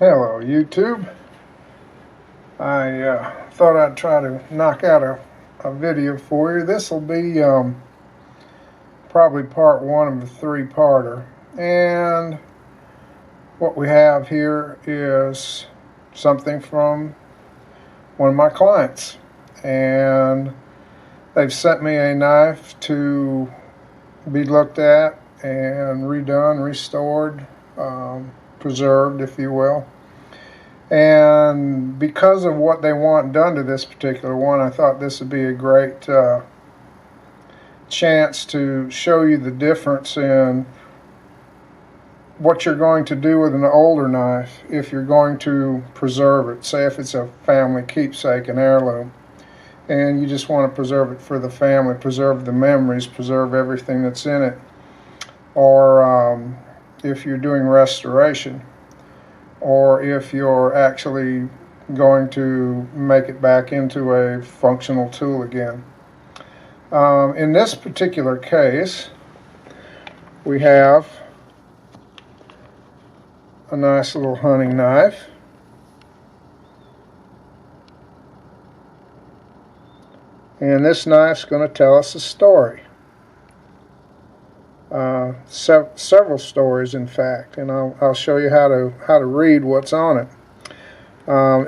Hello, YouTube. I thought I'd try to knock out a video for you. This will be probably part one of the three-parter. And what we have here is something from one of my clients. And they've sent me a knife to be looked at and redone, restored, preserved, if you will. And because of what they want done to this particular one, I thought this would be a great chance to show you the difference in what you're going to do with an older knife if you're going to preserve it. Say if it's a family keepsake, an heirloom, and you just want to preserve it for the family, preserve the memories, preserve everything that's in it. Or if you're doing restoration, or if you're actually going to make it back into a functional tool again. In this particular case, we have a nice little hunting knife. And this knife's going to tell us a story. Several stories, in fact, and I'll show you how to read what's on it.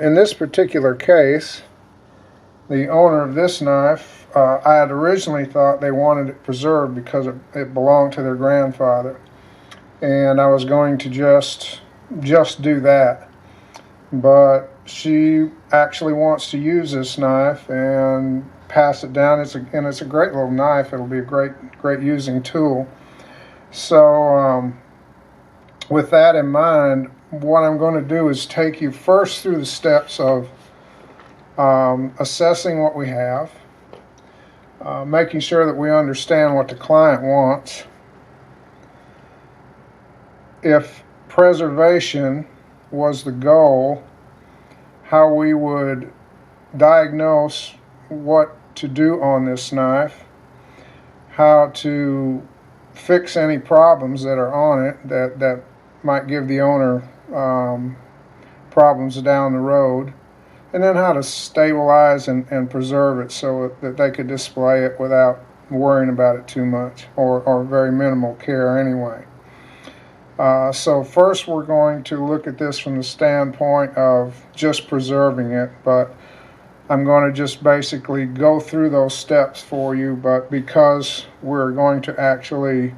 In this particular case, the owner of this knife, I had originally thought they wanted it preserved because it belonged to their grandfather, and I was going to just do that. But she actually wants to use this knife and pass it down. It's a great little knife. It'll be a great using tool. So with that in mind, what I'm going to do is take you first through the steps of assessing what we have, making sure that we understand what the client wants. If preservation was the goal, how we would diagnose what to do on this knife, how to fix any problems that are on it that might give the owner problems down the road, and then how to stabilize and preserve it so that they could display it without worrying about it too much, or very minimal care anyway. So first we're going to look at this from the standpoint of just preserving it, but I'm going to just basically go through those steps for you, but because we're going to actually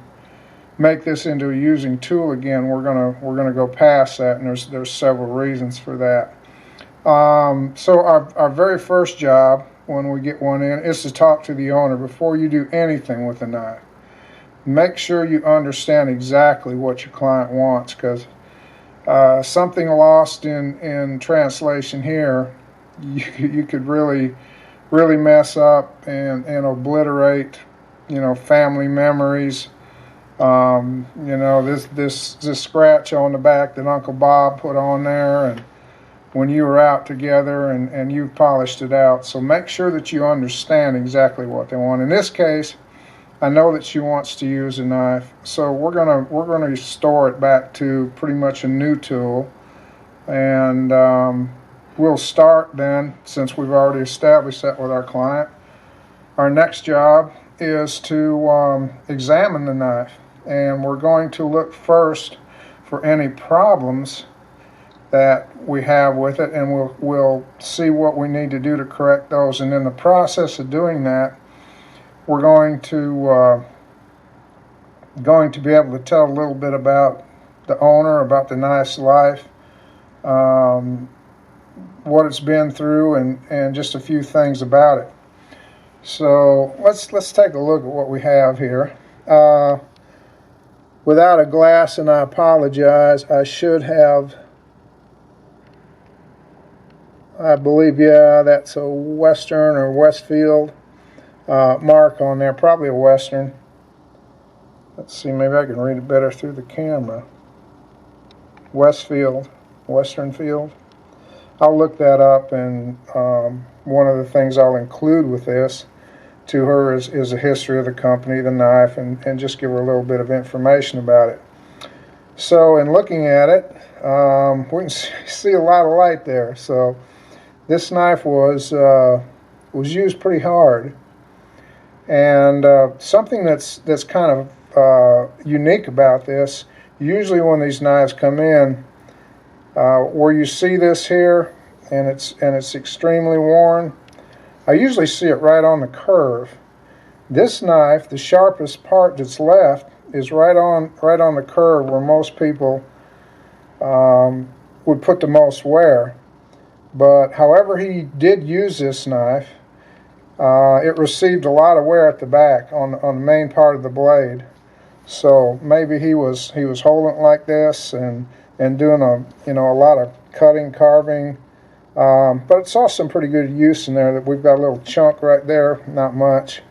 make this into a using tool again, we're gonna go past that, and there's several reasons for that. So our very first job when we get one in is to talk to the owner before you do anything with the knife. Make sure you understand exactly what your client wants, because something lost in translation here, you could really mess up and obliterate, family memories. This scratch on the back that Uncle Bob put on there, and when you were out together and you polished it out. So make sure that you understand exactly what they want. In this case, I know that she wants to use a knife, so we're gonna restore it back to pretty much a new tool, and we'll start then, since we've already established that with our client. Our next job is to examine the knife, and we're going to look first for any problems that we have with it, and we'll see what we need to do to correct those. And in the process of doing that, we're going to be able to tell a little bit about the owner, about the knife's life, what it's been through, and just a few things about it. So let's take a look at what we have here. Without a glass, and I apologize, I should have, I believe, yeah, that's a Western or Westfield mark on there, probably a Western. Let's see, maybe I can read it better through the camera. Westfield, Western Field. I'll look that up, and one of the things I'll include with this to her is a history of the company, the knife, and just give her a little bit of information about it. So in looking at it, we can see a lot of light there. So this knife was used pretty hard. And something that's kind of unique about this, usually when these knives come in, where you see this here, and it's extremely worn, I usually see it right on the curve. This knife, the sharpest part that's left, is right on the curve where most people would put the most wear. But however he did use this knife, it received a lot of wear at the back on the main part of the blade. So maybe he was holding it like this and doing a lot of cutting, carving. But it's also some pretty good use in there. That we've got a little chunk right there, not much.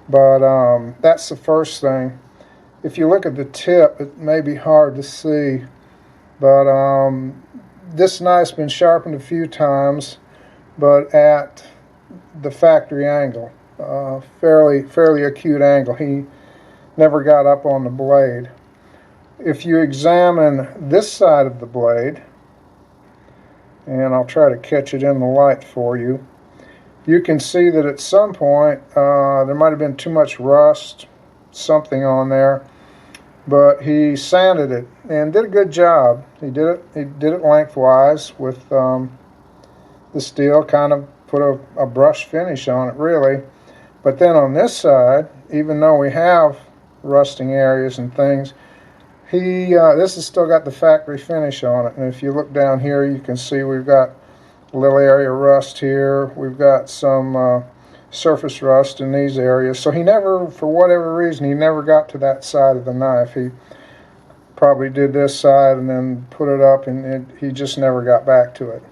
But that's the first thing. If you look at the tip, it may be hard to see, but this knife's been sharpened a few times, but at the factory angle, fairly acute angle. He never got up on the blade. If you examine this side of the blade, and I'll try to catch it in the light for you, you can see that at some point there might have been too much rust, something on there, but he sanded it and did a good job. He did it lengthwise with the steel, kind of put a brush finish on it, really. But then on this side, even though we have rusting areas and things, this has still got the factory finish on it. And if you look down here, you can see we've got a little area of rust here. We've got some surface rust in these areas. So he never, for whatever reason, he never got to that side of the knife. He probably did this side and then put it up, and he just never got back to it.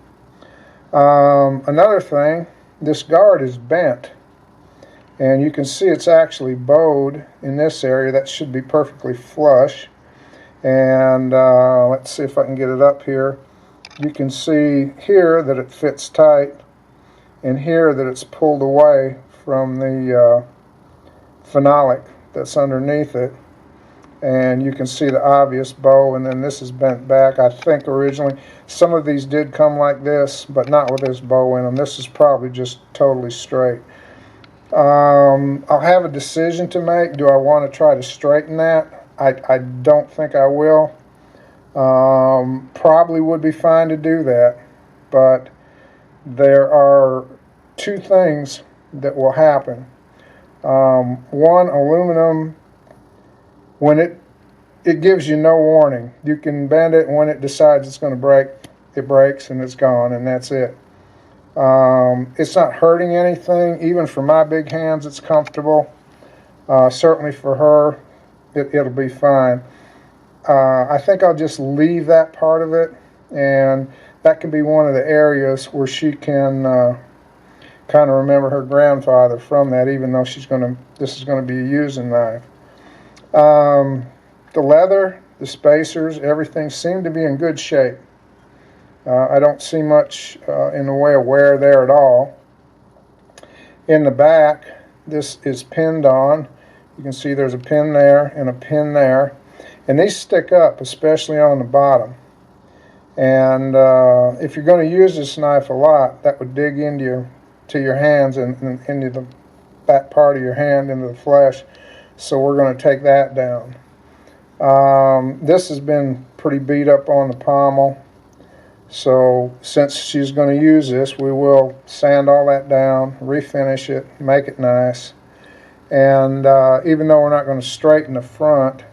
Another thing, this guard is bent, and you can see it's actually bowed in this area. That should be perfectly flush. And let's see if I can get it up here. You can see here that it fits tight, and here that it's pulled away from the phenolic that's underneath it. And you can see the obvious bow, and then this is bent back. I think originally some of these did come like this, but not with this bow in them. This is probably just totally straight. I'll have a decision to make. Do I want to try to straighten that? I don't think I will. Probably would be fine to do that, but there are two things that will happen. One, aluminum, when it gives you no warning. You can bend it, and when it decides it's going to break, it breaks and it's gone, and that's it. It's not hurting anything. Even for my big hands, it's comfortable. Certainly for her, it'll be fine. I think I'll just leave that part of it, and that can be one of the areas where she can kind of remember her grandfather from that, even though this is going to be a using knife. The leather, the spacers, everything seemed to be in good shape. I don't see much in the way of wear there at all. In the back, this is pinned on. You can see there's a pin there and a pin there. And these stick up, especially on the bottom. And if you're going to use this knife a lot, that would dig into your hands and into the back part of your hand, into the flesh. So we're going to take that down. This has been pretty beat up on the pommel. So since she's going to use this, we will sand all that down, refinish it, make it nice. And even though we're not going to straighten the front,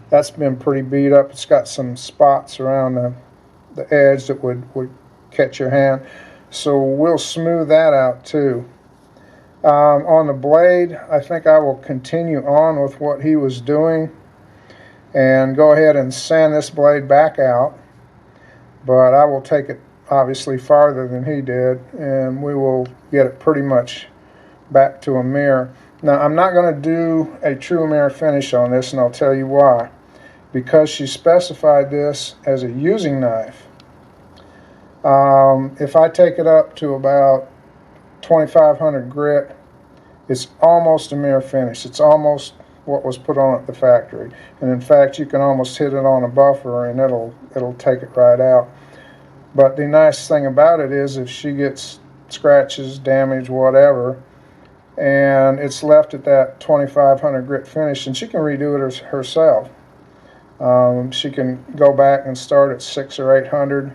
that's been pretty beat up. It's got some spots around the edge that would catch your hand. So we'll smooth that out too. On the blade, I think I will continue on with what he was doing and go ahead and sand this blade back out. But I will take it obviously farther than he did, and we will get it pretty much back to a mirror. Now, I'm not going to do a true mirror finish on this, and I'll tell you why. Because she specified this as a using knife. If I take it up to about 2500 grit, it's almost a mirror finish. It's almost what was put on at the factory. And in fact, you can almost hit it on a buffer and it'll take it right out. But the nice thing about it is if she gets scratches, damage, whatever, and it's left at that 2500 grit finish, and she can redo it herself. She can go back and start at 600 or 800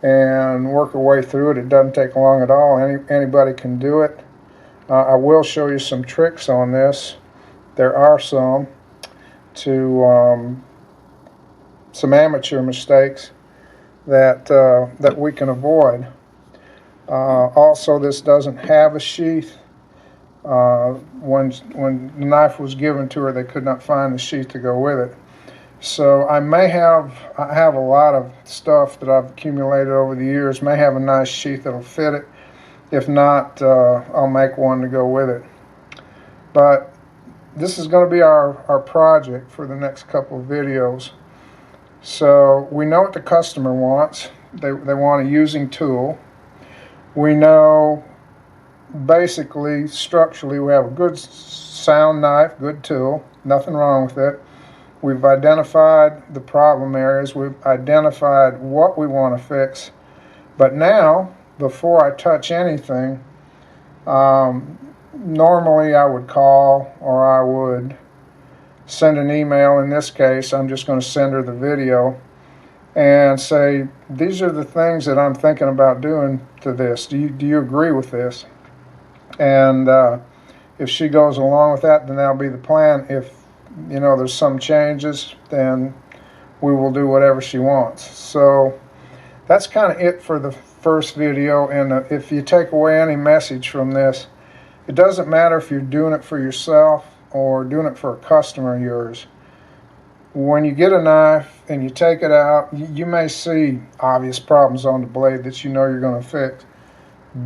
and work her way through it. It doesn't take long at all. Anybody can do it. I will show you some tricks on this. There are some amateur mistakes that we can avoid. Also, this doesn't have a sheath. When the knife was given to her, they could not find the sheath to go with it. So I have a lot of stuff that I've accumulated over the years. May have a nice sheath that'll fit it. If not, I'll make one to go with it. But this is going to be our project for the next couple of videos. So we know what the customer wants. They want a using tool. We know basically structurally we have a good sound knife, good tool, nothing wrong with it. We've identified the problem areas. We've identified what we want to fix. But now, before I touch anything, normally I would call or I would send an email. In this case, I'm just going to send her the video and say, these are the things that I'm thinking about doing to this. Do you agree with this? And if she goes along with that, then that'll be the plan. If there's some changes, then we will do whatever she wants. So that's kind of it for the first video. And if you take away any message from this, it doesn't matter if you're doing it for yourself or doing it for a customer of yours. When you get a knife and you take it out, you may see obvious problems on the blade that you're going to fix.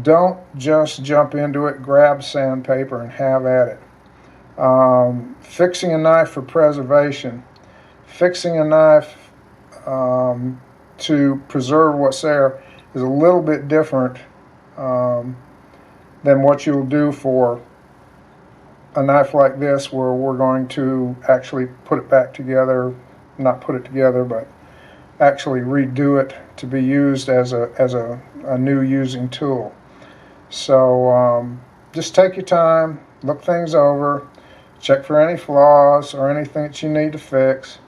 Don't just jump into it, grab sandpaper and have at it. Fixing a knife for preservation, fixing a knife to preserve what's there is a little bit different than what you'll do for a knife like this, where we're going to actually put it back together, not put it together, but actually redo it to be used as a new using tool. So just take your time, look things over, check for any flaws or anything that you need to fix,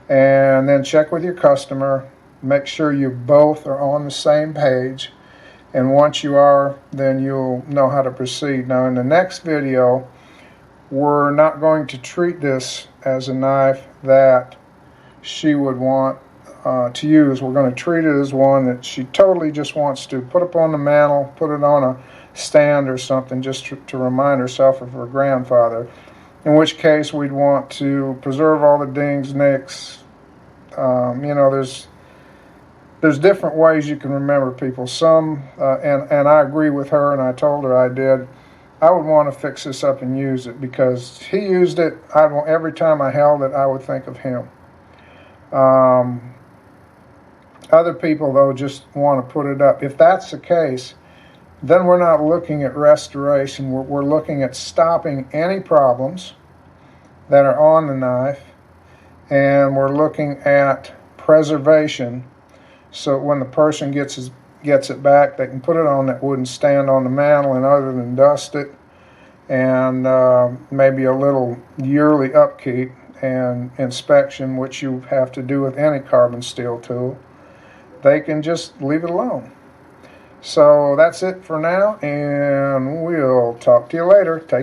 and then check with your customer. Make sure you both are on the same page, and once you are, then you'll know how to proceed. Now in the next video, we're not going to treat this as a knife that she would want to use. We're going to treat it as one that she totally just wants to put up on the mantle, put it on a stand or something, just to remind herself of her grandfather. In which case we'd want to preserve all the dings, nicks. There's different ways you can remember people. Some, and I agree with her, and I told her I did. I would want to fix this up and use it because he used it. Every time I held it, I would think of him. Other people, though, just want to put it up. If that's the case, then we're not looking at restoration. We're looking at stopping any problems that are on the knife, and we're looking at preservation, so when the person gets it back, they can put it on that wooden stand on the mantle, and other than dust it and maybe a little yearly upkeep and inspection, which you have to do with any carbon steel tool, they can just leave it alone. So that's it for now, and we'll talk to you later. Take